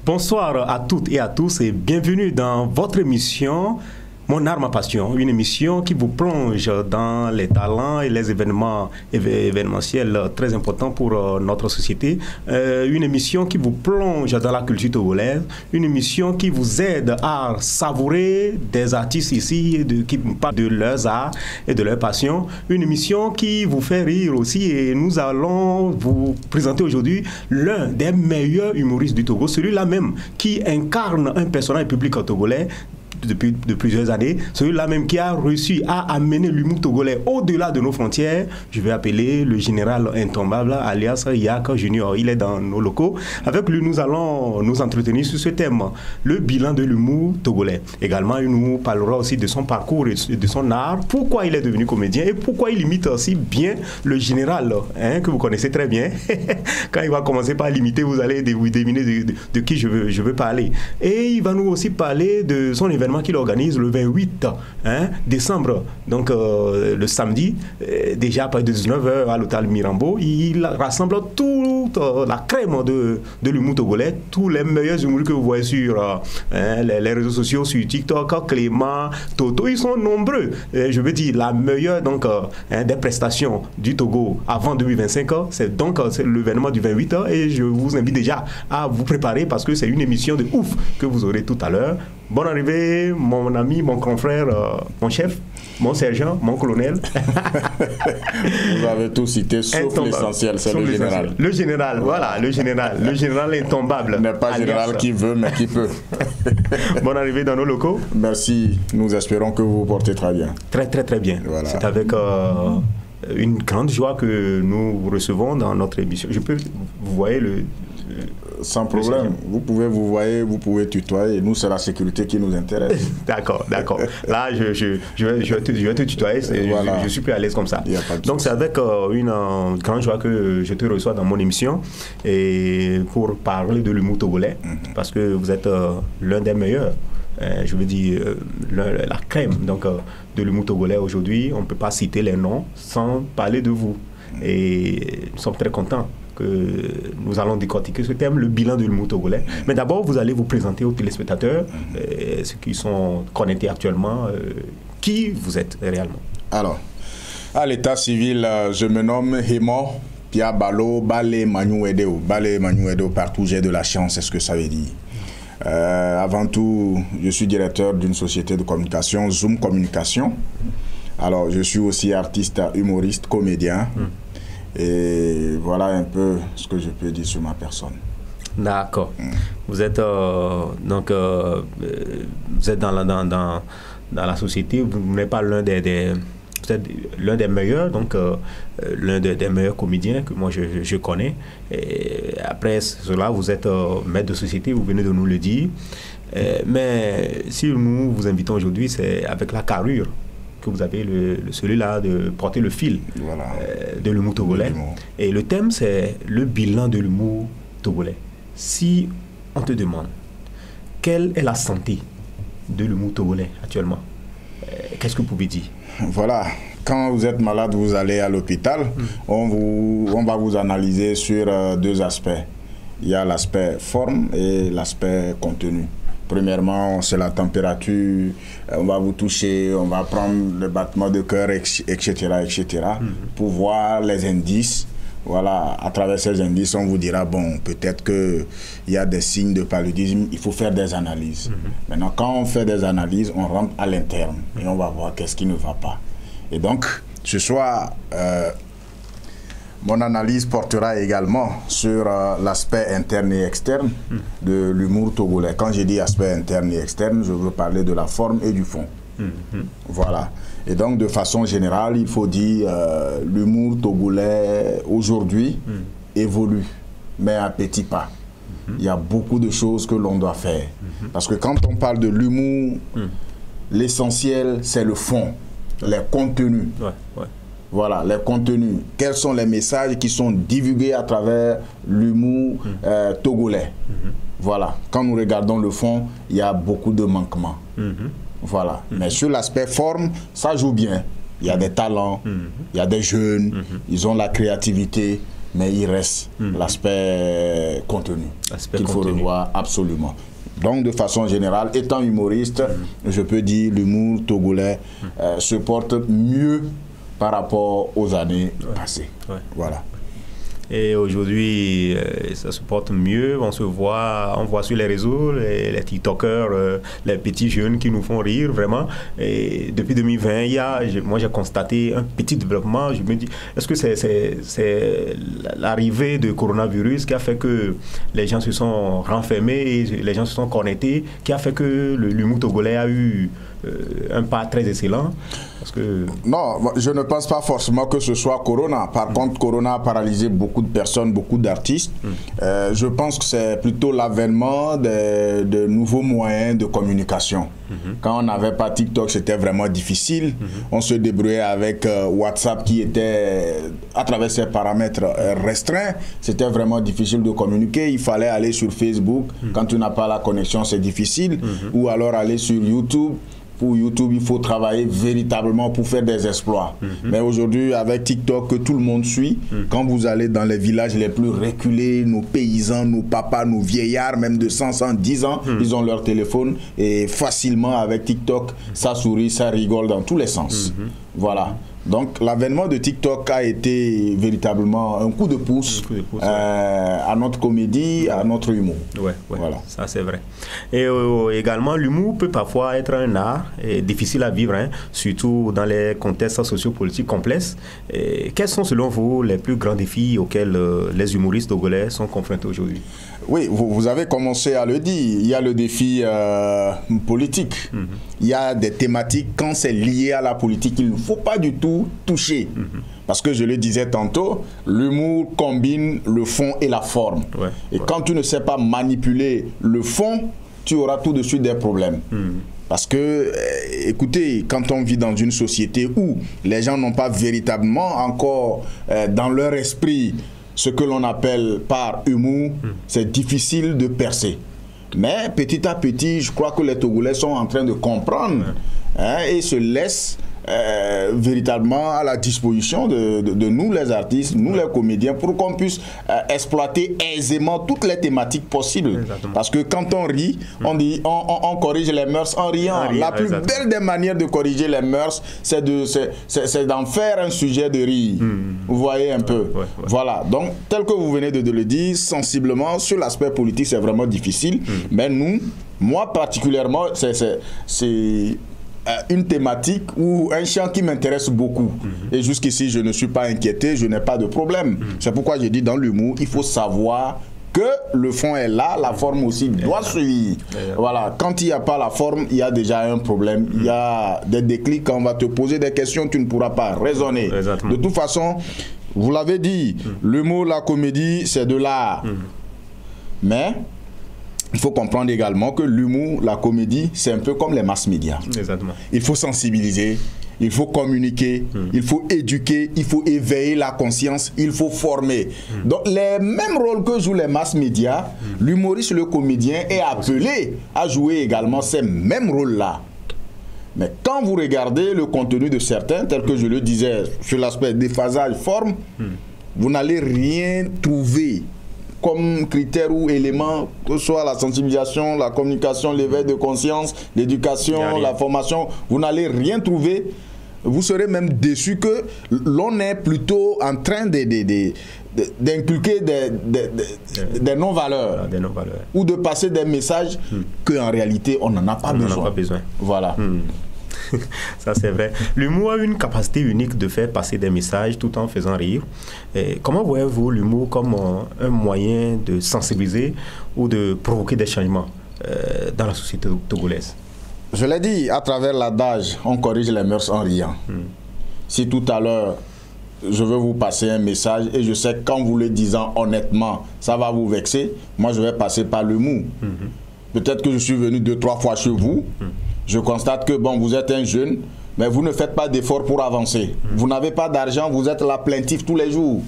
Bonsoir à toutes et à tous et bienvenue dans votre émission Mon art, ma passion, une émission qui vous plonge dans les talents et les événements événementiels très importants pour notre société. Une émission qui vous plonge dans la culture togolaise, une émission qui vous aide à savourer des artistes ici qui parlent de leurs arts et de leurs passions. Une émission qui vous fait rire aussi et nous allons vous présenter aujourd'hui l'un des meilleurs humoristes du Togo, celui-là même qui incarne un personnage public togolais depuis plusieurs années, celui-là même qui a réussi à amener l'humour togolais au-delà de nos frontières. Je vais appeler le général intombable, alias Yak Junior. Il est dans nos locaux. Avec lui, nous allons nous entretenir sur ce thème, le bilan de l'humour togolais. Également, il nous parlera aussi de son parcours et de son art, pourquoi il est devenu comédien et pourquoi il imite aussi bien le général, que vous connaissez très bien. Quand il va commencer par l'imiter, vous allez vous deviner de qui je veux parler. Et il va nous aussi parler de son événement qu'il organise le 28 décembre, donc le samedi, déjà à partir de 19h à l'hôtel Mirambeau. Il rassemble toute la crème de l'humour togolais, tous les meilleurs humoristes que vous voyez sur les réseaux sociaux, sur TikTok, Clément, Toto, ils sont nombreux. Je veux dire, la meilleure des prestations du Togo avant 2025, c'est donc l'événement du 28 et je vous invite déjà à vous préparer parce que c'est une émission de ouf que vous aurez tout à l'heure. Bonne arrivée, mon ami, mon confrère, mon chef, mon sergent, mon colonel. Vous avez tout cité, sauf l'essentiel, c'est le général. Le général, voilà, le général intombable. N'est pas général qui veut, mais qui peut. Bonne arrivée dans nos locaux. Merci, nous espérons que vous vous portez très bien. Très, très, très bien. Voilà. C'est avec une grande joie que nous vous recevons dans notre émission. Je peux, vous voyez sans problème. Vous pouvez vous voyez, vous pouvez tutoyer. Nous, c'est la sécurité qui nous intéresse. D'accord. Là, je vais te tutoyer. Voilà. Je suis plus à l'aise comme ça. Donc, c'est avec une grande joie que je te reçois dans mon émission et pour parler de l'humour togolais, parce que vous êtes l'un des meilleurs. Je veux dire, la crème de l'humour togolais aujourd'hui. On ne peut pas citer les noms sans parler de vous. Et nous sommes très contents que nous allons décortiquer ce thème, le bilan de l'humour togolais. Mais d'abord, vous allez vous présenter aux téléspectateurs, ceux qui sont connectés actuellement, qui vous êtes réellement. Alors, à l'état civil, je me nomme Hemo Pia Balo Bale Manuedeo. Bale Manuedeo, partout j'ai de la chance, c'est ce que ça veut dire. Avant tout, je suis directeur d'une société de communication, Zoom Communication. Alors, je suis aussi artiste, humoriste, comédien. Et voilà un peu ce que je peux dire sur ma personne. D'accord. Vous êtes vous êtes dans la société, vous n'êtes pas l'un vous êtes l'un des meilleurs, l'un des meilleurs comédiens que moi je connais. Et après cela, vous êtes maître de société, vous venez de nous le dire. Mais si nous vous invitons aujourd'hui, c'est avec la carrure que vous avez celui-là de porter le fil de l'humour togolais. Et le thème, c'est le bilan de l'humour togolais. Si on te demande quelle est la santé de l'humour togolais actuellement, qu'est-ce que vous pouvez dire? Voilà, quand vous êtes malade, vous allez à l'hôpital, on va vous analyser sur deux aspects. Il y a l'aspect forme et l'aspect contenu. Premièrement, c'est la température, on va vous toucher, on va prendre le battement de cœur, etc., pour voir les indices. Voilà, à travers ces indices, on vous dira, bon, peut-être qu'il y a des signes de paludisme, il faut faire des analyses. Maintenant, quand on fait des analyses, on rentre à l'interne et on va voir qu'est-ce qui ne va pas. Et donc, ce soir, mon analyse portera également sur l'aspect interne et externe de l'humour togolais. Quand je dis aspect interne et externe, je veux parler de la forme et du fond. Voilà. Et donc, de façon générale, il faut dire l'humour togolais aujourd'hui évolue, mais à petits pas. Il y a beaucoup de choses que l'on doit faire. Parce que quand on parle de l'humour, l'essentiel, c'est le fond, les contenus. Voilà, les contenus. Quels sont les messages qui sont divulgués à travers l'humour togolais? Voilà, quand nous regardons le fond, il y a beaucoup de manquements. Voilà, mais sur l'aspect forme, ça joue bien. Il y a des talents, il y a des jeunes, ils ont la créativité, mais il reste l'aspect contenu qu'il faut revoir absolument. Donc, de façon générale, étant humoriste, je peux dire l'humour togolais se porte mieux par rapport aux années passées. Voilà. Et aujourd'hui, ça se porte mieux. On voit sur les réseaux les TikTokers, les petits jeunes qui nous font rire vraiment. Et depuis 2020, moi j'ai constaté un petit développement. Je me dis, est-ce que c'est l'arrivée de coronavirus qui a fait que les gens se sont renfermés, et les gens se sont connectés, qui a fait que l'humour togolais a eu un pas très excellent? Parce que... Non, je ne pense pas forcément que ce soit Corona. Par contre, Corona a paralysé beaucoup de personnes, beaucoup d'artistes. Je pense que c'est plutôt l'avènement de nouveaux moyens de communication. Quand on n'avait pas TikTok, c'était vraiment difficile. On se débrouillait avec WhatsApp qui était, à travers ses paramètres restreints, c'était vraiment difficile de communiquer. Il fallait aller sur Facebook. Quand tu n'as pas la connexion, c'est difficile. Ou alors aller sur YouTube. Pour YouTube, il faut travailler véritablement pour faire des exploits. Mais aujourd'hui, avec TikTok que tout le monde suit, quand vous allez dans les villages les plus reculés, nos paysans, nos papas, nos vieillards, même de 100, 110 ans, ils ont leur téléphone et facilement avec TikTok, ça sourit, ça rigole dans tous les sens. Voilà. Donc, l'avènement de TikTok a été véritablement un coup de pouce, à notre comédie, à notre humour. Voilà. Ça c'est vrai. Et également, l'humour peut parfois être un art difficile à vivre, surtout dans les contextes sociopolitiques complexes. Et quels sont selon vous les plus grands défis auxquels les humoristes togolais sont confrontés aujourd'hui? Oui, vous avez commencé à le dire. Il y a le défi politique. Il y a des thématiques, quand c'est lié à la politique, il ne faut pas du tout toucher. Parce que je le disais tantôt, l'humour combine le fond et la forme. Et quand tu ne sais pas manipuler le fond, tu auras tout de suite des problèmes. Parce que, écoutez, quand on vit dans une société où les gens n'ont pas véritablement encore dans leur esprit ce que l'on appelle par humour, c'est difficile de percer. Mais petit à petit, je crois que les Togolais sont en train de comprendre et se laissent véritablement à la disposition de nous les artistes, nous les comédiens, pour qu'on puisse exploiter aisément toutes les thématiques possibles. Parce que quand on rit, on corrige les mœurs en riant. La plus belle des manières de corriger les mœurs, c'est d'en faire un sujet de rire. Vous voyez un peu. Voilà. Donc, tel que vous venez de le dire, sensiblement, sur l'aspect politique, c'est vraiment difficile. Mais nous, moi particulièrement, c'est une thématique ou un champ qui m'intéresse beaucoup. Et jusqu'ici, je ne suis pas inquiété, je n'ai pas de problème. C'est pourquoi j'ai dit dans l'humour, il faut savoir que le fond est là, la forme aussi doit suivre. Voilà, quand il n'y a pas la forme, il y a déjà un problème. Il y a des déclics, quand on va te poser des questions, tu ne pourras pas raisonner. De toute façon, vous l'avez dit, l'humour, la comédie, c'est de l'art. Mais il faut comprendre également que l'humour, la comédie, c'est un peu comme les mass médias. Il faut sensibiliser, il faut communiquer, il faut éduquer, il faut éveiller la conscience, il faut former. Donc les mêmes rôles que jouent les mass médias, l'humoriste, le comédien est appelé à jouer également ces mêmes rôles-là. Mais quand vous regardez le contenu de certains, tel que je le disais sur l'aspect déphasage forme, vous n'allez rien trouver comme critère ou élément, que ce soit la sensibilisation, la communication, l'éveil de conscience, l'éducation, la formation, vous n'allez rien trouver. Vous serez même déçu que l'on est plutôt en train d'inculquer des non-valeurs ou de passer des messages qu'en réalité on n'en a pas besoin. Voilà. Ça c'est vrai. L'humour a une capacité unique de faire passer des messages tout en faisant rire. Et comment voyez-vous l'humour comme un moyen de sensibiliser ou de provoquer des changements dans la société togolaise? Je l'ai dit, à travers l'adage, on corrige les mœurs en riant. Si tout à l'heure, je veux vous passer un message et je sais que qu'en vous le disant honnêtement, ça va vous vexer, moi je vais passer par l'humour. Peut-être que je suis venu 2-3 fois chez vous, je constate que bon, vous êtes un jeune, mais vous ne faites pas d'efforts pour avancer. Vous n'avez pas d'argent, vous êtes là plaintif tous les jours.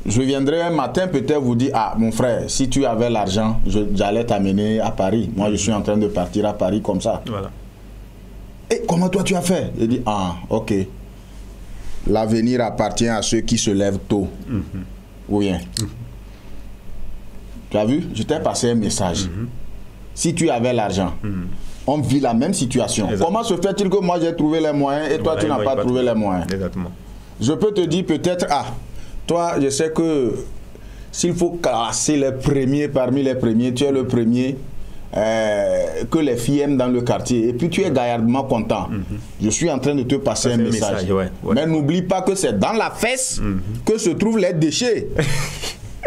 Je viendrai un matin peut-être vous dire, ah mon frère, si tu avais l'argent, j'allais t'amener à Paris. Moi je suis en train de partir à Paris comme ça. Et comment toi tu as fait? Je dis, ah ok. L'avenir appartient à ceux qui se lèvent tôt. ou rien. Tu as vu? Je t'ai passé un message. Si tu avais l'argent, on vit la même situation. Exactement. Comment se fait-il que moi j'ai trouvé les moyens et toi tu n'as pas trouvé les moyens? Exactement. Je peux te dire peut-être, toi je sais que s'il faut classer les premiers parmi les premiers, tu es le premier que les filles aiment dans le quartier et puis tu es gaillardement content. Je suis en train de te passer un message. Mais n'oublie pas que c'est dans la fesse que se trouvent les déchets.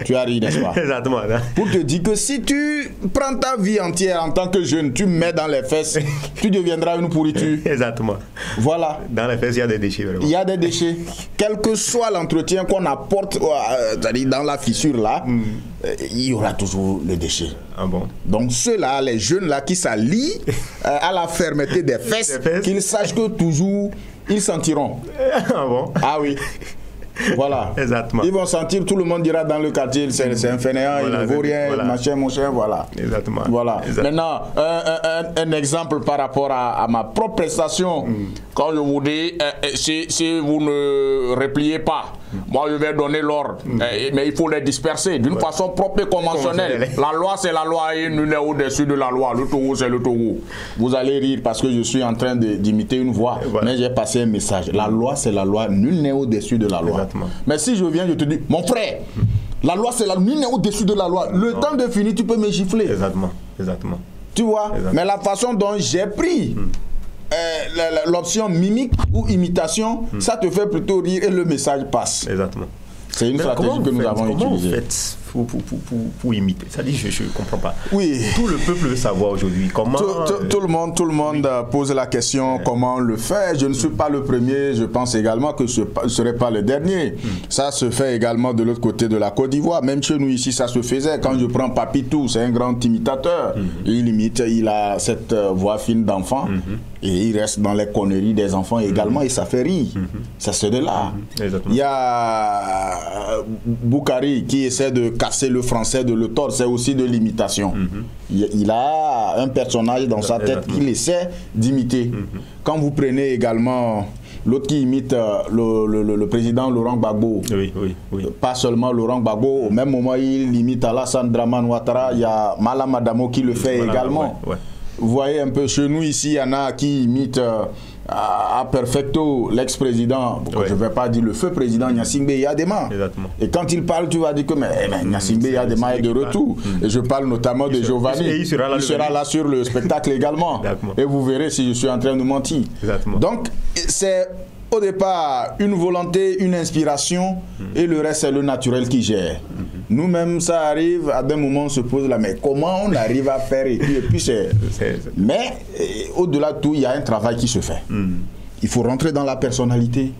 Tu as ri, n'est-ce pas? Exactement. Pour te dire que si tu prends ta vie entière en tant que jeune, tu mets dans les fesses, tu deviendras une pourriture. Exactement. Voilà. Dans les fesses, il y a des déchets. Vraiment. Il y a des déchets. Quel que soit l'entretien qu'on apporte dans la fissure là, il y aura toujours les déchets. Ah bon? Donc ceux-là, les jeunes-là qui s'allient à la fermeté des fesses, qu'ils sachent que toujours, ils sentiront. Ah bon? Ah oui. Voilà. Exactement. Ils vont sentir, tout le monde dira dans le quartier, c'est un fainéant, il ne vaut rien, machin, mon cher, voilà. Exactement. Voilà. Maintenant, un exemple par rapport à ma propre prestation. Quand je vous dis, si vous ne repliez pas, moi je vais donner l'ordre, mais il faut les disperser d'une façon propre et conventionnelle. La loi c'est la loi et nul n'est au-dessus de la loi. Le taureau c'est le taureau. Vous allez rire parce que je suis en train d'imiter une voix, mais j'ai passé un message. La loi c'est la loi, nul n'est au-dessus de la loi. Exactement. Mais si je viens, je te dis, mon frère, la loi c'est la loi, nul n'est au-dessus de la loi. Le temps de finir, tu peux me gifler. Exactement. Exactement. Tu vois? Exactement. Mais la façon dont j'ai pris l'option mimique ou imitation, ça te fait plutôt rire et le message passe. Exactement. C'est une stratégie que nous avons utilisée. Comment vous faites pour imiter? Ça dit, je ne comprends pas. Oui. Tout le peuple veut savoir aujourd'hui comment... Tout le monde pose la question comment le faire. Je ne suis pas le premier, je pense également que ce ne serait pas le dernier. Ça se fait également de l'autre côté de la Côte d'Ivoire. Même chez nous ici, ça se faisait. Quand je prends Papitou, c'est un grand imitateur. Il imite, il a cette voix fine d'enfant. Et il reste dans les conneries des enfants également et ça fait rire. Ça c'est de là. Il y a Boukari qui essaie de casser le français de le tordre, c'est aussi de l'imitation. Il a un personnage dans sa tête qu'il essaie d'imiter. Quand vous prenez également l'autre qui imite le président Laurent Gbagbo, pas seulement Laurent Gbagbo, au même moment il imite Alassane Dramane Ouattara, il y a Malam Adamo qui le fait également. Vous voyez un peu, chez nous ici, il y en a qui imitent à perfecto l'ex-président, je ne vais pas dire le feu président Gnassingbé Yadema. Et quand il parle, tu vas dire que Gnassingbé Yadema est de retour. Et je parle notamment de Giovanni. Il sera là sur le spectacle également. Et vous verrez si je suis en train de mentir. Donc, c'est au départ une volonté, une inspiration, et le reste, c'est le naturel qui gère. Nous-mêmes, ça arrive, à des moments, on se pose là, mais comment on arrive à faire et puis c'est... Mais au-delà de tout, il y a un travail qui se fait. Il faut rentrer dans la personnalité.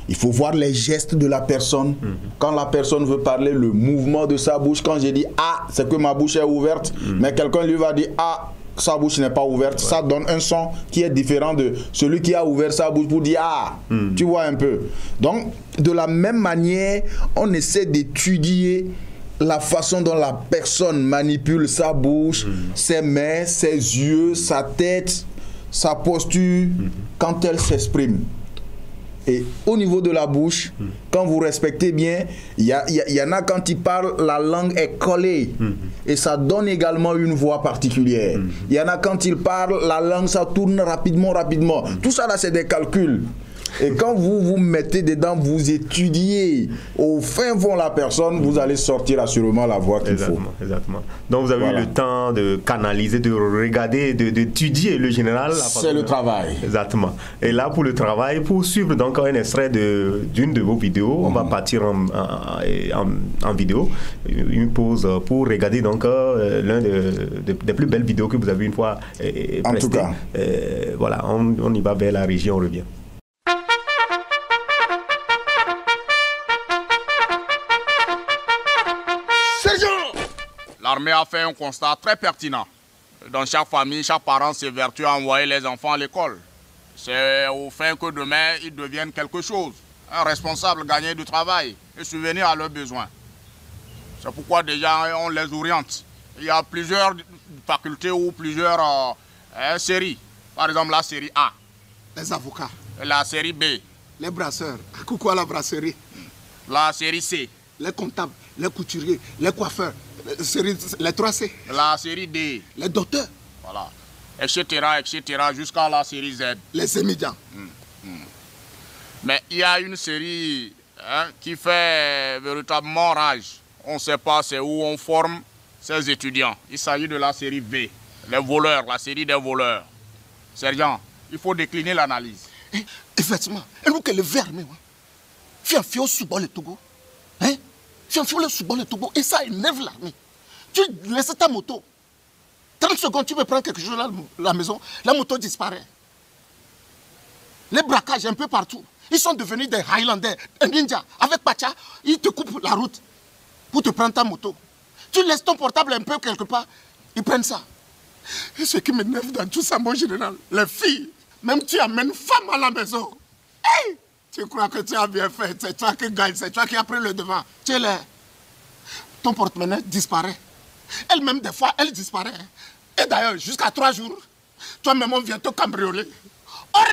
Il faut voir les gestes de la personne. Quand la personne veut parler, le mouvement de sa bouche. Quand j'ai dit « Ah », c'est que ma bouche est ouverte. Mais quelqu'un lui va dire « Ah ». Sa bouche n'est pas ouverte, ça donne un son qui est différent de celui qui a ouvert sa bouche pour dire ah, tu vois un peu. Donc, de la même manière, on essaie d'étudier la façon dont la personne manipule sa bouche, ses mains, ses yeux, sa tête, sa posture, quand elle s'exprime. Et au niveau de la bouche, quand vous respectez bien, il y en a quand ils parlent, la langue est collée. Et ça donne également une voix particulière. Il y en a quand ils parlent, la langue, ça tourne rapidement. Tout ça là, c'est des calculs. Et quand vous vous mettez dedans, vous étudiez au fin fond la personne, vous allez sortir assurément la voix qu'il faut. Exactement. Donc vous avez eu le temps de canaliser, de regarder, d'étudier le général. C'est le travail. Exactement. Et là, pour le travail, pour suivre donc un extrait d'une de vos vidéos, on va partir en vidéo, une pause pour regarder donc l'un des plus belles vidéos que vous avez une fois prestées. En tout cas. Voilà, on y va vers la région, on revient. L'armée a fait un constat très pertinent. Dans chaque famille, chaque parent s'évertue à envoyer les enfants à l'école. C'est au fin que demain, ils deviennent quelque chose. Un responsable gagné du travail et subvenir à leurs besoins. C'est pourquoi déjà on les oriente. Il y a plusieurs facultés ou plusieurs séries. Par exemple, la série A. Les avocats. La série B. Les brasseurs. Coucou à la brasserie. La série C. les comptables, les couturiers, les coiffeurs, les 3C. La série D. Les docteurs. Voilà. Etc. Jusqu'à la série Z. Les émigrants. Mais il y a une série qui fait véritablement rage. On ne sait pas c'est où on forme ces étudiants. Il s'agit de la série V. Les voleurs, la série des voleurs. Sergent, il faut décliner l'analyse. Effectivement. Et nous que le verre, fier au sous le Togo. Hein? Fier le sous le Togo. Et ça énerve l'armée. Tu laisses ta moto. 30 secondes, tu veux prendre quelque chose à la maison, la moto disparaît. Les braquages un peu partout. Ils sont devenus des Highlanders, un ninja. Avec Pacha, ils te coupent la route pour te prendre ta moto. Tu laisses ton portable un peu quelque part, ils prennent ça. Et ce qui m'énerve dans tout ça, mon général, les filles, même tu amènes femme à la maison. Hey! Tu crois que tu as bien fait, c'est toi qui gagne, c'est toi qui as pris le devant. Tu es là. Ton porte-monnaie disparaît. Elle-même, des fois, elle disparaît. Et d'ailleurs, jusqu'à 3 jours, toi-même, on vient te cambrioler. Or,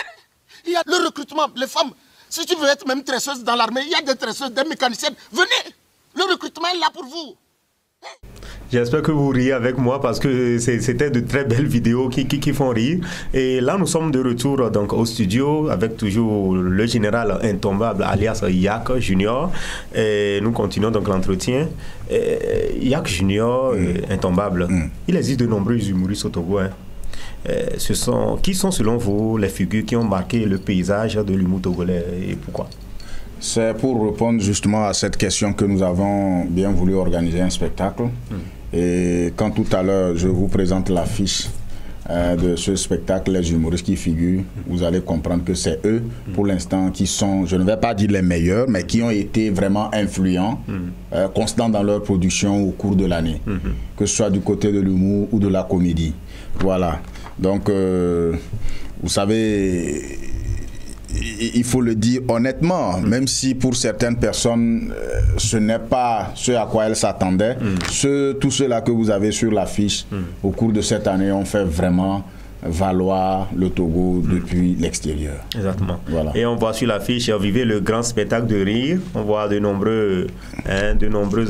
il y a le recrutement, les femmes. Si tu veux être même tresseuse dans l'armée, il y a des tresseuses, des mécaniciennes. Venez, le recrutement est là pour vous. J'espère que vous riez avec moi parce que c'était de très belles vidéos qui font rire. Et là, nous sommes de retour donc, au studio avec toujours le général intombable alias Yak Junior. Et nous continuons donc l'entretien. Yak Junior, intombable, il existe de nombreux humoristes au Togo. Hein. Qui sont selon vous les figures qui ont marqué le paysage de l'humour togolais et pourquoi? C'est pour répondre justement à cette question que nous avons bien voulu organiser un spectacle. Et quand tout à l'heure je vous présente l'affiche de ce spectacle, les humoristes qui figurent, vous allez comprendre que c'est eux, pour l'instant, qui sont, je ne vais pas dire les meilleurs, mais qui ont été vraiment influents, constants dans leur production au cours de l'année, que ce soit du côté de l'humour ou de la comédie. Voilà. Donc, vous savez, il faut le dire honnêtement, même si pour certaines personnes, ce n'est pas ce à quoi elles s'attendaient. Tous ceux-là que vous avez sur l'affiche au cours de cette année ont fait vraiment valoir le Togo depuis l'extérieur. Exactement. Voilà. Et on voit sur l'affiche, vivez le grand spectacle de rire. On voit de nombreux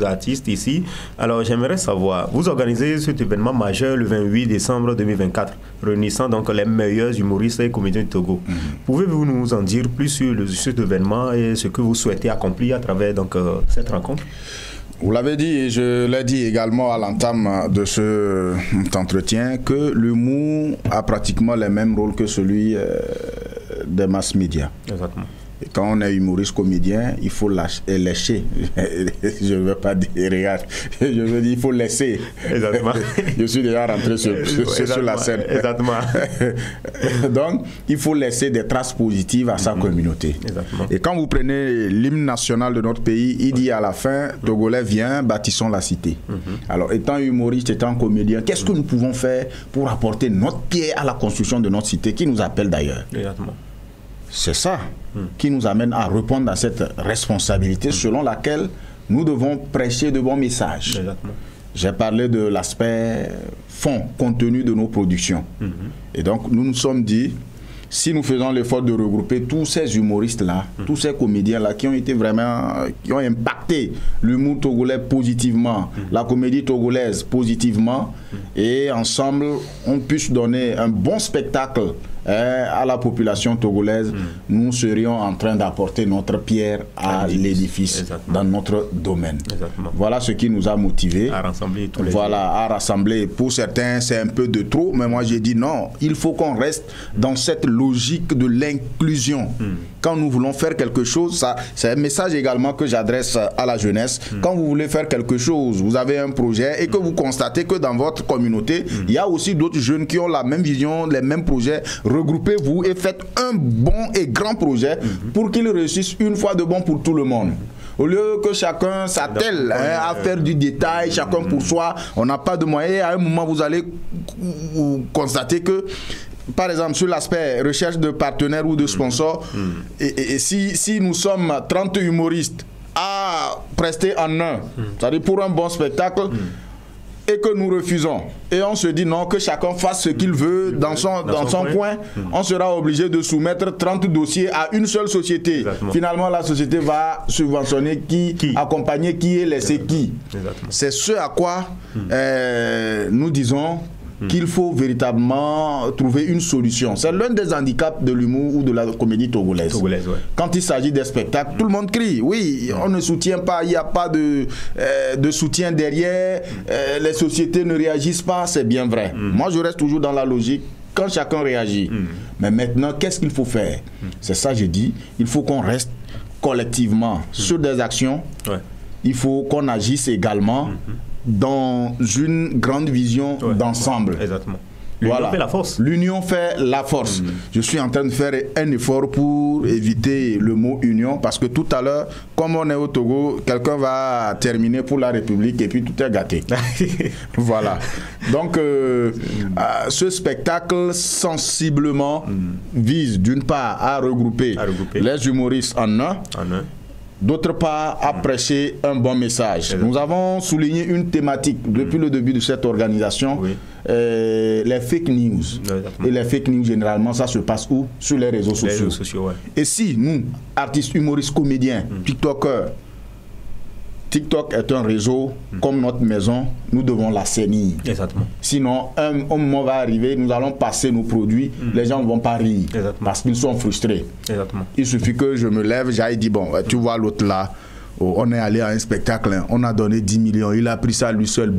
artistes ici. Alors j'aimerais savoir, vous organisez cet événement majeur le 28 décembre 2024, réunissant donc les meilleurs humoristes et comédiens du Togo. Pouvez-vous nous en dire plus sur cet événement et ce que vous souhaitez accomplir à travers donc, cette rencontre? Vous l'avez dit et je l'ai dit également à l'entame de cet entretien que l'humour a pratiquement les mêmes rôles que celui des mass médias. Exactement. Et quand on est humoriste comédien, il faut lécher. Je ne veux pas dire regarde. Je veux dire il faut laisser. Exactement. Je suis déjà rentré sur la scène. Exactement. Donc, il faut laisser des traces positives à sa communauté. Exactement. Et quand vous prenez l'hymne national de notre pays, il dit à la fin, Togolais, viens, bâtissons la cité. Alors, étant humoriste, étant comédien, qu'est-ce que nous pouvons faire pour apporter notre pied à la construction de notre cité, qui nous appelle d'ailleurs? Exactement. C'est ça qui nous amène à répondre à cette responsabilité selon laquelle nous devons prêcher de bons messages. Exactement. J'ai parlé de l'aspect fond, contenu de nos productions. Et donc, nous nous sommes dit, si nous faisons l'effort de regrouper tous ces humoristes-là, tous ces comédiens-là qui ont été vraiment, qui ont impacté l'humour togolais positivement, la comédie togolaise positivement, et ensemble, on puisse donner un bon spectacle à la population togolaise, nous serions en train d'apporter notre pierre à l'édifice dans notre domaine. Exactement. Voilà ce qui nous a motivés à rassembler tous les à rassembler. Pour certains, c'est un peu de trop, mais moi j'ai dit non, il faut qu'on reste dans cette logique de l'inclusion. Quand nous voulons faire quelque chose, c'est un message également que j'adresse à la jeunesse. Quand vous voulez faire quelque chose, vous avez un projet et que vous constatez que dans votre communauté, il y a aussi d'autres jeunes qui ont la même vision, les mêmes projets. Regroupez-vous et faites un bon et grand projet pour qu'il réussisse une fois de bon pour tout le monde. Au lieu que chacun s'attelle à faire du détail, chacun pour soi, on n'a pas de moyens. Et à un moment, vous allez constater que, par exemple, sur l'aspect recherche de partenaires ou de sponsors, et si nous sommes 30 humoristes à prester en un, c'est-à-dire pour un bon spectacle, et que nous refusons, et on se dit non, que chacun fasse ce qu'il veut dans son coin, on sera obligé de soumettre 30 dossiers à une seule société. Exactement. Finalement, la société va subventionner qui accompagner qui et laisser qui. C'est ce à quoi nous disons qu'il faut véritablement trouver une solution. C'est l'un des handicaps de l'humour ou de la comédie togolaise. Quand il s'agit des spectacles, tout le monde crie. Oui, on ne soutient pas, il n'y a pas de soutien derrière, les sociétés ne réagissent pas, c'est bien vrai. Moi, je reste toujours dans la logique. Quand chacun réagit. Mais maintenant, qu'est-ce qu'il faut faire? C'est ça, j'ai dit. Il faut qu'on reste collectivement sur des actions. Il faut qu'on agisse également dans une grande vision d'ensemble. Exactement. L'union fait la force. L'union fait la force. Je suis en train de faire un effort pour éviter le mot union, parce que tout à l'heure, comme on est au Togo, quelqu'un va terminer pour la République et puis tout est gâté. Voilà. Donc, ce spectacle sensiblement vise d'une part à regrouper les humoristes en un. D'autre part, à prêcher un bon message. Nous avons souligné une thématique depuis le début de cette organisation, les fake news. Et les fake news, généralement, ça se passe où? Sur les réseaux sociaux. Et si nous, artistes, humoristes, comédiens, TikTokers, TikTok est un réseau comme notre maison, nous devons l'assainir. Exactement. Sinon, un moment va arriver, nous allons passer nos produits, les gens ne vont pas rire parce qu'ils sont frustrés. Exactement. Il suffit que je me lève, j'aille dire, bon, tu vois l'autre là, on est allé à un spectacle, hein, on a donné 10 millions, il a pris ça lui seul,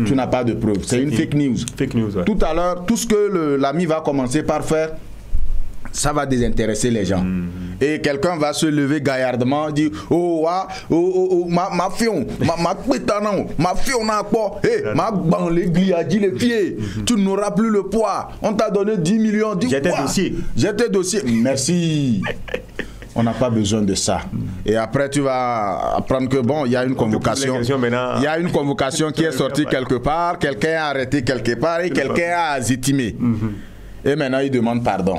tu n'as pas de preuve. C'est une fake news. Fake news, Tout à l'heure, tout ce que l'ami va commencer par faire, ça va désintéresser les gens. Et quelqu'un va se lever gaillardement, dire ma fion, ma pétanon, ma fion n'a pas, ma ban les gliadis les pieds, tu n'auras plus le poids. On t'a donné 10 millions, dis j'ai tes dossiers. Merci. On n'a pas besoin de ça. Et après, tu vas apprendre que bon, il y a une convocation. Il y a une convocation qui est sortie quelque part, quelqu'un a arrêté quelque part et quelqu'un a zétimé. Et maintenant, il demande pardon.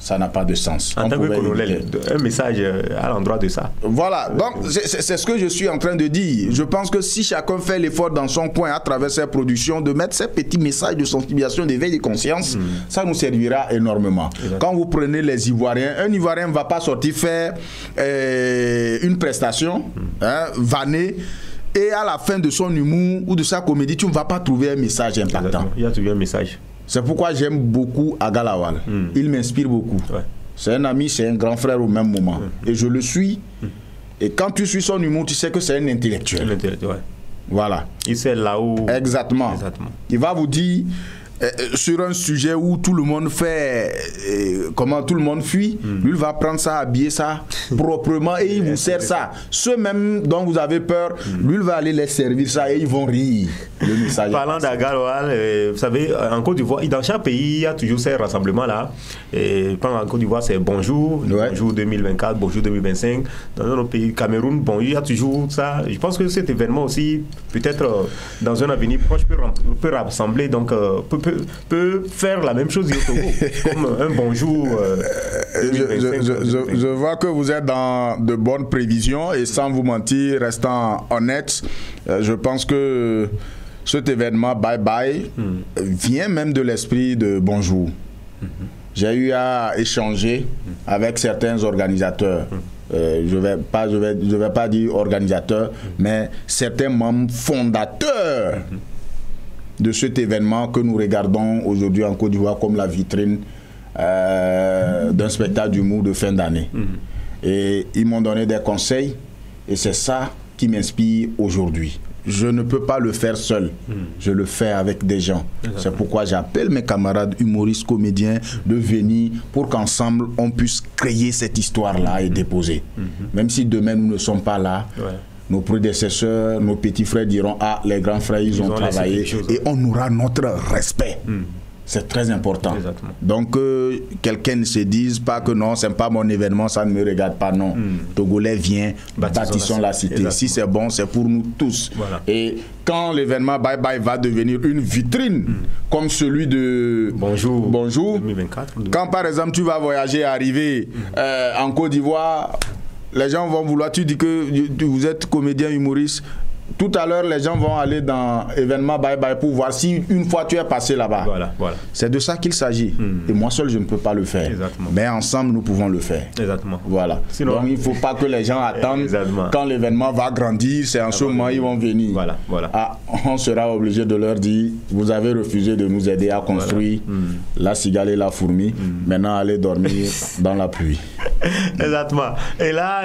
Ça n'a pas de sens. En tant que colonel, un message à l'endroit de ça. Voilà, donc c'est ce que je suis en train de dire. Je pense que si chacun fait l'effort dans son coin à travers ses productions de mettre ces petits messages de sensibilisation, d'éveil de conscience, ça nous servira énormément. Quand vous prenez les Ivoiriens, un Ivoirien ne va pas sortir faire une prestation, vanner, et à la fin de son humour ou de sa comédie, tu ne vas pas trouver un message impactant. Exactement. Il y a toujours un message. C'est pourquoi j'aime beaucoup Aga Lawal. Il m'inspire beaucoup. C'est un ami, c'est un grand frère au même moment. Et je le suis. Et quand tu suis son humour, tu sais que c'est un intellectuel. Voilà. Il sait là où... Exactement. Il va vous dire... sur un sujet où tout le monde fait comment tout le monde fuit, lui il va prendre ça, habiller ça proprement et il vous sert ça. Ceux même dont vous avez peur, lui il va aller les servir ça et ils vont rire. Le message. Parlant d'Aga Lawal, vous savez, en Côte d'Ivoire, dans chaque pays, il y a toujours ces rassemblements-là. En Côte d'Ivoire, c'est bonjour, bonjour 2024, bonjour 2025. Dans notre pays, Cameroun, bon, il y a toujours ça. Je pense que cet événement aussi, peut-être dans un avenir proche, peut rassembler, donc peut faire la même chose au Togo, comme un bonjour. Je vois que vous êtes dans de bonnes prévisions et sans vous mentir, restant honnête, je pense que cet événement Bye Bye vient même de l'esprit de bonjour. J'ai eu à échanger avec certains organisateurs. Je vais pas dire organisateurs, mais certains membres fondateurs de cet événement que nous regardons aujourd'hui en Côte d'Ivoire comme la vitrine d'un spectacle d'humour de fin d'année. Et ils m'ont donné des conseils et c'est ça qui m'inspire aujourd'hui. Je ne peux pas le faire seul, je le fais avec des gens. C'est pourquoi j'appelle mes camarades humoristes, comédiens de venir pour qu'ensemble on puisse créer cette histoire-là et déposer. Même si demain nous ne sommes pas là, nos prédécesseurs, nos petits frères diront « Ah, les grands frères, ils ont travaillé » et on aura notre respect. C'est très important. Exactement. Donc, quelqu'un ne se dise pas que non, c'est pas mon événement, ça ne me regarde pas. Non. Togolais vient, bâtissons la cité. Exactement. Si c'est bon, c'est pour nous tous. Voilà. Et quand l'événement Bye Bye va devenir une vitrine, comme celui de Bonjour 2024, quand par exemple tu vas voyager, arriver en Côte d'Ivoire, les gens vont vouloir, tu dis que vous êtes comédien humoriste, tout à l'heure, les gens vont aller dans événement Bye Bye pour voir si une fois tu es passé là-bas. Voilà. C'est de ça qu'il s'agit. Et moi seul, je ne peux pas le faire. Exactement. Mais ensemble, nous pouvons le faire. Exactement. Voilà. Sinon, donc, il ne faut pas que les gens attendent. Exactement. Quand l'événement va grandir, c'est en ce moment ils vont venir. Voilà. Ah, on sera obligé de leur dire, vous avez refusé de nous aider à construire la cigale et la fourmi. Maintenant, allez dormir dans la pluie. Exactement. Et là,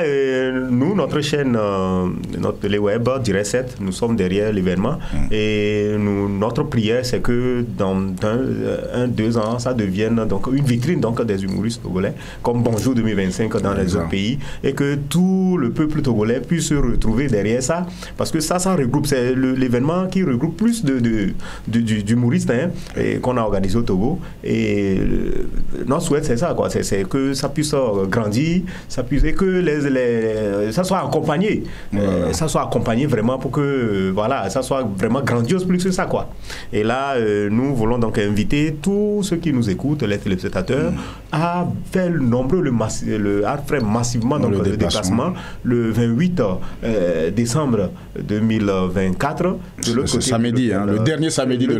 nous, notre chaîne, notre télé web, Direct 7, nous sommes derrière l'événement. Et notre prière, c'est que dans 2 ans, ça devienne donc une vitrine donc, des humoristes togolais, comme Bonjour 2025 dans les autres pays, et que tout le peuple togolais puisse se retrouver derrière ça, parce que ça regroupe, c'est l'événement qui regroupe plus d'humoristes qu'on a organisé au Togo. Et notre souhait, c'est ça, quoi. C'est que ça puisse grandir, et que ça soit accompagné. Ça soit accompagné vraiment pour que ça soit vraiment grandiose plus que ça, quoi. Et là, nous voulons donc inviter tous ceux qui nous écoutent, les téléspectateurs, à faire faire massivement donc, le déplacement le 28 décembre 2024. C'est samedi, le dernier samedi de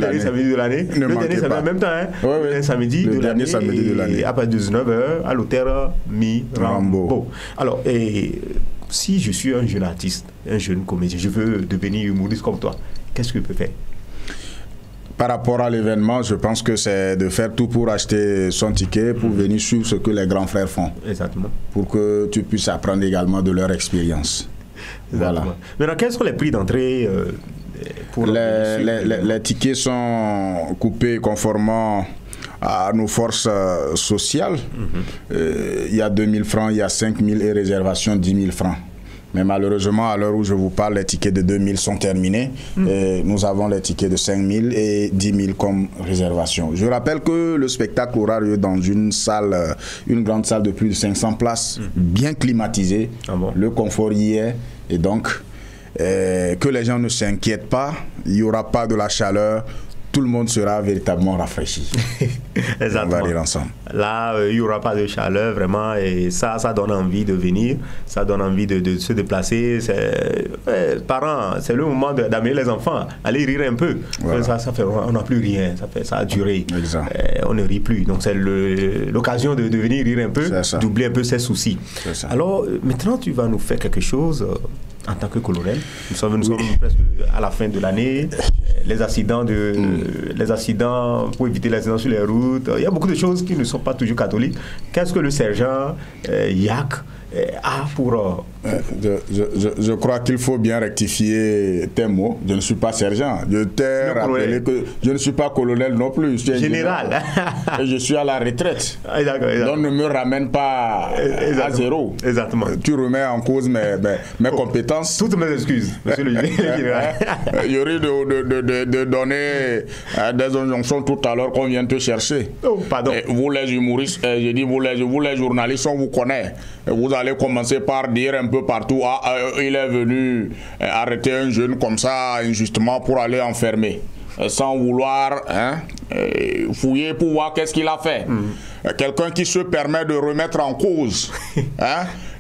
l'année. Le dernier samedi en même temps, samedi de l'année, à partir de 19h à l'hôtel Mirambo. Alors, si je suis un jeune artiste, un jeune comédien, je veux devenir humoriste comme toi, qu'est-ce que je peux faire? Par rapport à l'événement, je pense que c'est de faire tout pour acheter son ticket, pour venir suivre ce que les grands frères font. Exactement. Pour que tu puisses apprendre également de leur expérience. Voilà. Maintenant, quels sont les prix d'entrée pour les tickets sont coupés conformément à nos forces sociales. Il y a 2000 francs, il y a 5000 et réservation 10 000 francs. Mais malheureusement, à l'heure où je vous parle, les tickets de 2000 sont terminés. Et nous avons les tickets de 5000 et 10 000 comme réservation. Je rappelle que le spectacle aura lieu dans une salle, une grande salle de plus de 500 places, bien climatisée. Le confort y est. Et donc, que les gens ne s'inquiètent pas, il n'y aura pas de la chaleur. Tout le monde sera véritablement rafraîchi. Exactement. On va aller ensemble. Là, il n'y aura pas de chaleur, vraiment, et ça donne envie de venir, ça donne envie de se déplacer. Parents, c'est le moment d'amener les enfants, aller rire un peu. Voilà. Ça fait, on n'a plus rien, ça a duré. On ne rit plus, donc c'est l'occasion de venir rire un peu, d'oublier un peu ses soucis. Alors, maintenant, tu vas nous faire quelque chose en tant que colonel. Nous sommes presque à la fin de l'année. Les accidents pour éviter les accidents sur les routes. Il y a beaucoup de choses qui ne sont pas toujours catholiques. Qu'est-ce que le sergent Yak a pour... Je crois qu'il faut bien rectifier tes mots. Je ne suis pas sergent. Je t'ai rappelé que je ne suis pas colonel non plus. Je suis général. Et je suis à la retraite. D'accord. Donc ne me ramène pas à zéro. Exactement. Tu remets en cause mes compétences. Toutes mes excuses, monsieur le général. Il y aurait de donner des injonctions tout à l'heure qu'on vient te chercher. Oh, pardon. Et vous les humoristes, j'ai dit vous les journalistes, on vous connaît. Vous allez commencer par dire un peu partout, il est venu arrêter un jeune comme ça injustement pour aller enfermer, sans vouloir fouiller pour voir qu'est-ce qu'il a fait. Quelqu'un qui se permet de remettre en cause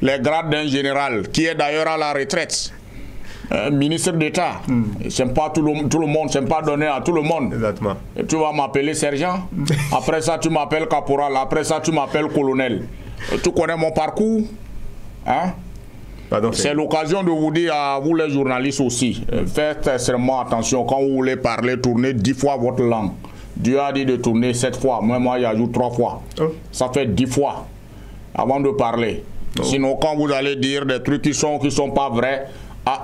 les grades d'un général, qui est d'ailleurs à la retraite. Ministre d'État, c'est pas tout le monde, c'est pas donné à tout le monde. Exactement. Et tu vas m'appeler sergent, après ça tu m'appelles caporal, après ça tu m'appelles colonel. Tu connais mon parcours, c'est l'occasion de vous dire à vous les journalistes aussi, faites extrêmement attention quand vous voulez parler, tournez 10 fois votre langue. Dieu a dit de tourner 7 fois, moi j'ajoute 3 fois. Ça fait 10 fois avant de parler. Sinon quand vous allez dire des trucs qui sont pas vrais,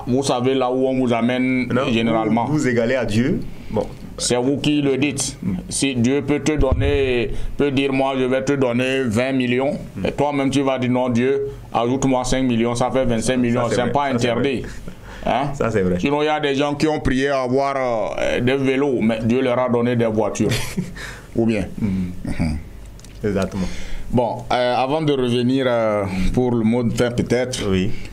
vous savez là où on vous amène généralement. Vous égalez à Dieu. Bon. C'est vous qui le dites. Si Dieu peut dire moi je vais te donner 20 millions, et toi-même tu vas dire non Dieu, ajoute-moi 5 millions, ça fait 25 millions, c'est pas interdit. Ça c'est vrai. Sinon il y a des gens qui ont prié à avoir des vélos, mais Dieu leur a donné des voitures. Ou bien. Exactement. Bon, avant de revenir pour le mot de fin peut-être,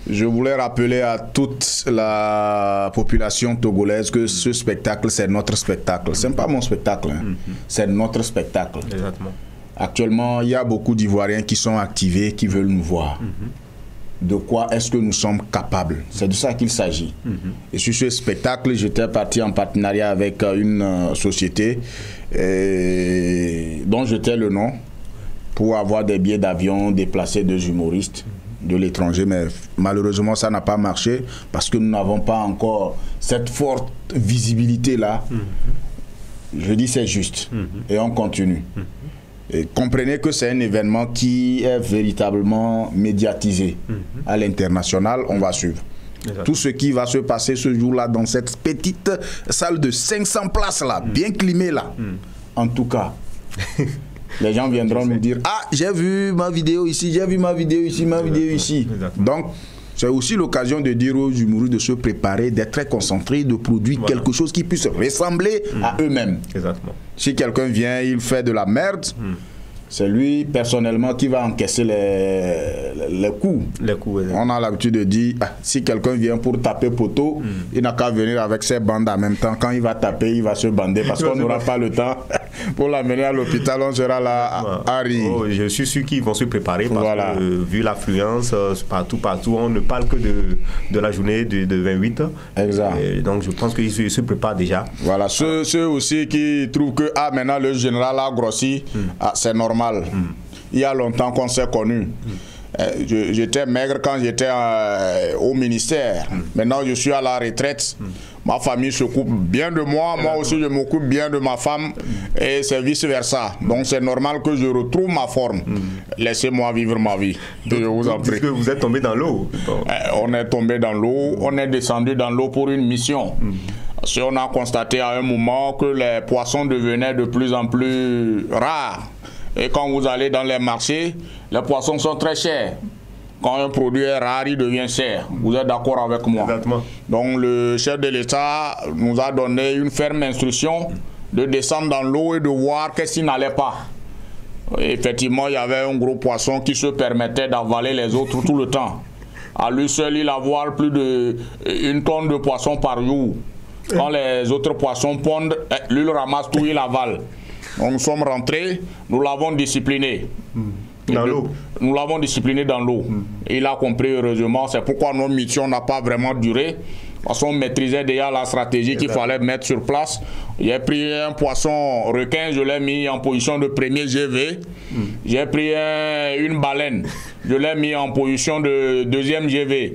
je voulais rappeler à toute la population togolaise que ce spectacle, c'est notre spectacle. Ce n'est pas mon spectacle, c'est notre spectacle. Exactement. Actuellement, il y a beaucoup d'Ivoiriens qui sont activés, qui veulent nous voir. de quoi est-ce que nous sommes capables. C'est de ça qu'il s'agit. Et sur ce spectacle, j'étais parti en partenariat avec une société dont je tais le nom pour avoir des billets d'avion, déplacer des humoristes de l'étranger, mais malheureusement ça n'a pas marché parce que nous n'avons pas encore cette forte visibilité-là. Je dis c'est juste. Et on continue. Et comprenez que c'est un événement qui est véritablement médiatisé à l'international. On va suivre. Tout ce qui va se passer ce jour-là dans cette petite salle de 500 places là, bien climée là. En tout cas, les gens viendront nous dire: ah, j'ai vu ma vidéo ici, j'ai vu ma vidéo ici, ma vidéo ici. Donc, c'est aussi l'occasion de dire aux humoristes de se préparer, d'être très concentrés, de produire quelque chose qui puisse ressembler à eux-mêmes. Si quelqu'un vient, il fait de la merde, c'est lui personnellement qui va encaisser les coups. On a l'habitude de dire, si quelqu'un vient pour taper poteau, il n'a qu'à venir avec ses bandes en même temps. Quand il va taper, il va se bander parce qu'on n'aura pas le temps pour l'amener à l'hôpital. On sera là à rire. Je suis sûr qu'ils vont se préparer parce que vu l'affluence partout, on ne parle que de la journée de 28. Exact. Et donc je pense qu'ils se préparent déjà. Voilà, ceux aussi qui trouvent que maintenant le général a grossi, c'est normal. Il y a longtemps qu'on s'est connus. J'étais maigre quand j'étais au ministère. Maintenant, je suis à la retraite. Ma famille s'occupe bien de moi. Moi aussi, je m'occupe bien de ma femme. Et c'est vice-versa. Donc, c'est normal que je retrouve ma forme. Laissez-moi vivre ma vie. Donc, je vous en prie. Parce que vous êtes tombé dans l'eau. On est tombé dans l'eau. On est descendu dans l'eau pour une mission. Si on a constaté à un moment que les poissons devenaient de plus en plus rares. Et quand vous allez dans les marchés, les poissons sont très chers. Quand un produit est rare, il devient cher. Vous êtes d'accord avec moi? Exactement. Donc le chef de l'État nous a donné une ferme instruction de descendre dans l'eau et de voir qu'est-ce qui n'allait pas. Et effectivement, il y avait un gros poisson qui se permettait d'avaler les autres tout le temps. À lui seul, il avale plus d'1 tonne de poissons par jour. Quand les autres poissons pondent, lui il ramasse tout, il avale. Donc nous sommes rentrés, nous l'avons discipliné. Dans l'eau. Nous l'avons discipliné dans l'eau. Il a compris heureusement, c'est pourquoi notre mission n'a pas vraiment duré. Parce qu'on maîtrisait déjà la stratégie qu'il fallait mettre sur place. J'ai pris un poisson requin, je l'ai mis en position de premier GV. J'ai pris une baleine, je l'ai mis en position de deuxième GV.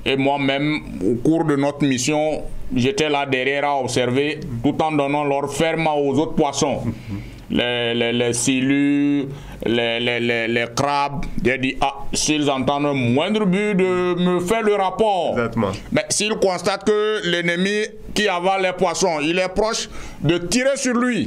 Et moi-même, au cours de notre mission, j'étais là derrière à observer, tout en donnant leur ferme aux autres poissons. Les silures, les crabes. J'ai dit, s'ils entendent un moindre but de me faire le rapport. Exactement. Mais s'ils constatent que l'ennemi qui avale les poissons, il est proche de tirer sur lui.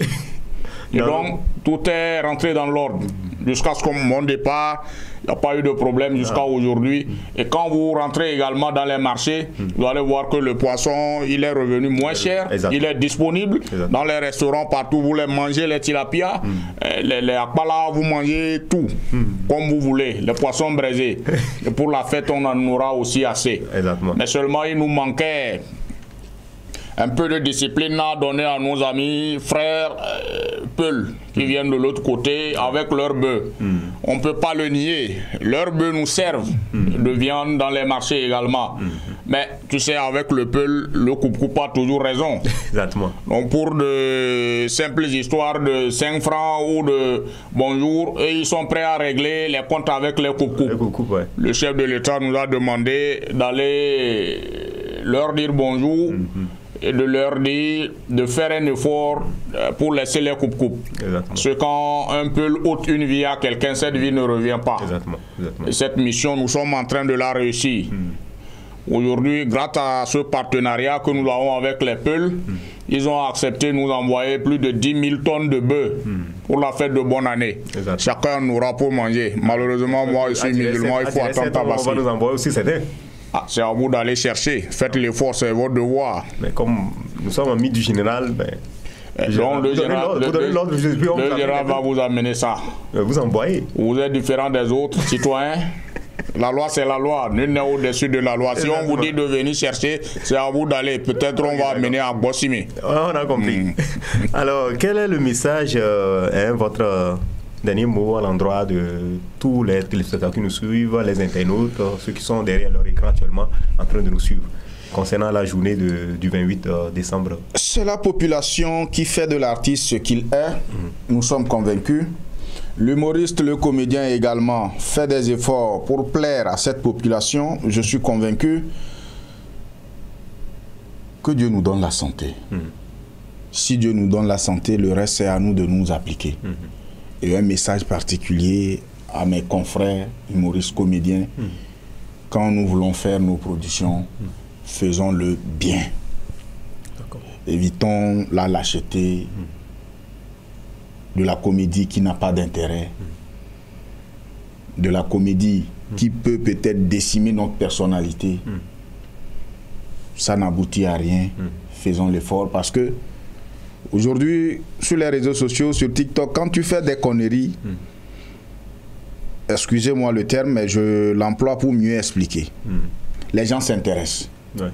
Et donc, tout est rentré dans l'ordre. Jusqu'à ce que mon départ, il n'y a pas eu de problème jusqu'à aujourd'hui. Et quand vous rentrez également dans les marchés, vous allez voir que le poisson, il est revenu moins cher. Il est disponible dans les restaurants partout. Vous voulez manger les tilapia, les akbala, vous mangez tout, comme vous voulez. Les poissons braisés. Et pour la fête, on en aura aussi assez. Mais seulement, il nous manquait un peu de discipline à donner à nos amis, frères, Peul, qui viennent de l'autre côté avec leur bœuf. On ne peut pas le nier. Leurs bœufs nous servent de viande dans les marchés également. Mais tu sais, avec le Peul, le coupe-coupe a toujours raison. Exactement. Donc pour de simples histoires de 5 francs ou de bonjour, et ils sont prêts à régler les comptes avec les coupe-coupe. Le chef de l'État nous a demandé d'aller leur dire bonjour. Et de leur dire de faire un effort pour laisser les coupe-coupe. Parce que quand un peu ôte une vie à quelqu'un, cette vie ne revient pas. Et cette mission, nous sommes en train de la réussir. Aujourd'hui, grâce à ce partenariat que nous avons avec les Peuls, ils ont accepté de nous envoyer plus de 10 000 tonnes de bœufs pour la fête de bonne année. Chacun en aura pour manger. Malheureusement, moi, je suis musulman, il faut attendre Tabaski. On va nous envoyer aussi certains. C'est à vous d'aller chercher. Faites l'effort, c'est votre devoir. Mais comme nous sommes amis du général, donc le général va vous amener ça. Vous envoyez. Vous êtes différent des autres citoyens. La loi, c'est la loi. Nul n'est au-dessus de la loi. Si on vous dit de venir chercher, c'est à vous d'aller. Peut-être on va amener à Bossimi. On a compris. Alors, quel est le message, votre dernier mot à l'endroit de tous les téléspectateurs qui nous suivent, les internautes, ceux qui sont derrière leur écran actuellement en train de nous suivre concernant la journée du 28 décembre. C'est la population qui fait de l'artiste ce qu'il est. Nous sommes convaincus. L'humoriste, le comédien également fait des efforts pour plaire à cette population. Je suis convaincu que Dieu nous donne la santé. Si Dieu nous donne la santé, le reste c'est à nous de nous appliquer. Et un message particulier à mes confrères humoristes, comédiens, quand nous voulons faire nos productions, faisons-le bien. Évitons la lâcheté de la comédie qui n'a pas d'intérêt, de la comédie qui peut peut-être décimer notre personnalité. Ça n'aboutit à rien. Faisons l'effort parce que aujourd'hui, sur les réseaux sociaux, sur TikTok, quand tu fais des conneries, excusez-moi le terme, mais je l'emploie pour mieux expliquer. Les gens s'intéressent. Ouais.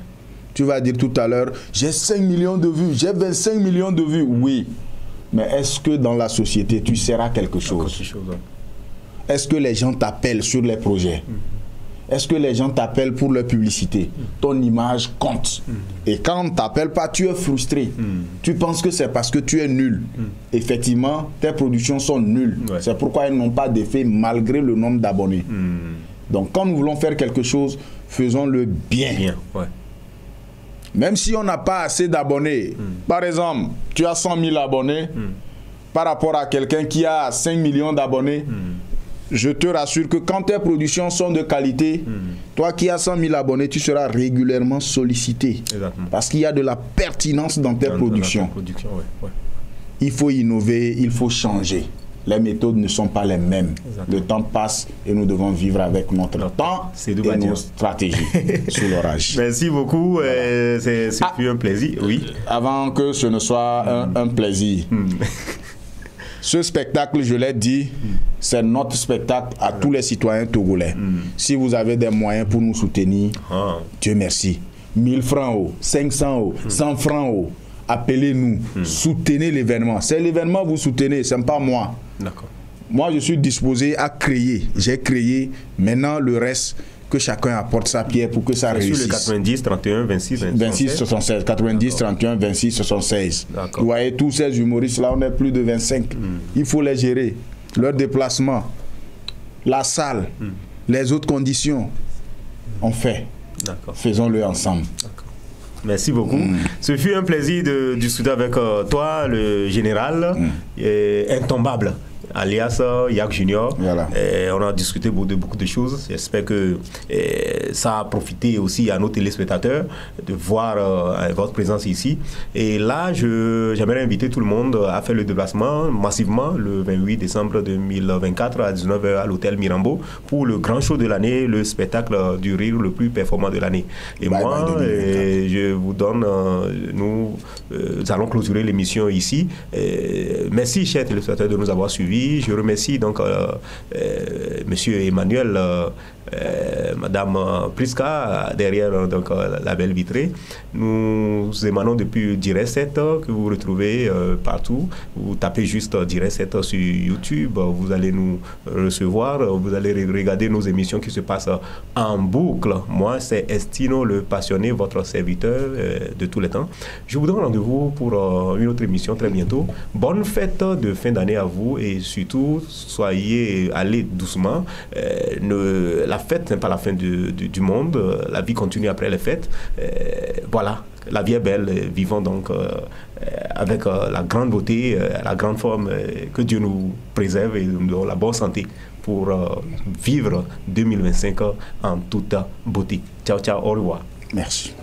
Tu vas dire tout à l'heure, j'ai 5 millions de vues, j'ai 25 millions de vues. Oui, mais est-ce que dans la société, tu seras quelque chose? Ouais. Est-ce que les gens t'appellent sur les projets? Est-ce que les gens t'appellent pour leur publicité? Ton image compte. Et quand on ne t'appelle pas, tu es frustré. Tu penses que c'est parce que tu es nul. Effectivement, tes productions sont nulles. Ouais. C'est pourquoi elles n'ont pas d'effet malgré le nombre d'abonnés. Donc quand nous voulons faire quelque chose, faisons-le bien. Ouais. Même si on n'a pas assez d'abonnés. Par exemple, tu as 100 000 abonnés par rapport à quelqu'un qui a 5 millions d'abonnés. Je te rassure que quand tes productions sont de qualité, toi qui as 100 000 abonnés, tu seras régulièrement sollicité. Exactement. Parce qu'il y a de la pertinence dans tes productions. Ouais. Il faut innover, il faut changer. Les méthodes ne sont pas les mêmes. Exactement. Le temps passe et nous devons vivre avec notre temps et nos stratégies sous l'orage. Merci beaucoup. C'est fut un plaisir. Oui. Avant que ce ne soit un plaisir. Ce spectacle, je l'ai dit, c'est notre spectacle à tous les citoyens togolais. Si vous avez des moyens pour nous soutenir, Dieu merci. 1000 francs, 500, 100 francs, appelez-nous, soutenez l'événement. C'est l'événement que vous soutenez, ce n'est pas moi. D'accord. Moi, je suis disposé à créer. J'ai créé. Maintenant, le reste, que chacun apporte sa pierre pour que ça réussisse. Sur le 90, 31, 26, 76. 90, 31, 26, 76. Vous voyez, tous ces humoristes-là, on est plus de 25. Il faut les gérer. Leur déplacement, la salle, les autres conditions, on fait. Faisons-le ensemble. Merci beaucoup. Ce fut un plaisir de discuter avec toi, le général intombable, alias Yak Junior. Voilà. On a discuté de beaucoup de choses. J'espère que ça a profité aussi à nos téléspectateurs de voir votre présence ici. Et là, j'aimerais inviter tout le monde à faire le déplacement massivement le 28 décembre 2024 à 19h à l'hôtel Mirambeau pour le grand show de l'année, le spectacle du rire le plus performant de l'année. Et moi, je vous donne, nous allons clôturer l'émission ici. Merci, chers téléspectateurs, de nous avoir suivis. Je remercie donc Monsieur Emmanuel, Madame Priska derrière donc, la belle vitrée. Nous émanons depuis Direct 7 que vous retrouvez partout. Vous tapez juste Direct 7 sur YouTube, vous allez nous recevoir, vous allez regarder nos émissions qui se passent en boucle. Moi, c'est Estino le passionné, votre serviteur de tous les temps. Je vous donne rendez-vous pour une autre émission très bientôt. Bonne fête de fin d'année à vous et surtout, allez doucement. La fête n'est pas la fin du monde. La vie continue après les fêtes. Voilà, la vie est belle. Vivons donc avec la grande beauté, la grande forme. Que Dieu nous préserve et nous donne la bonne santé pour vivre 2025 en toute beauté. Ciao, ciao, au revoir. Merci.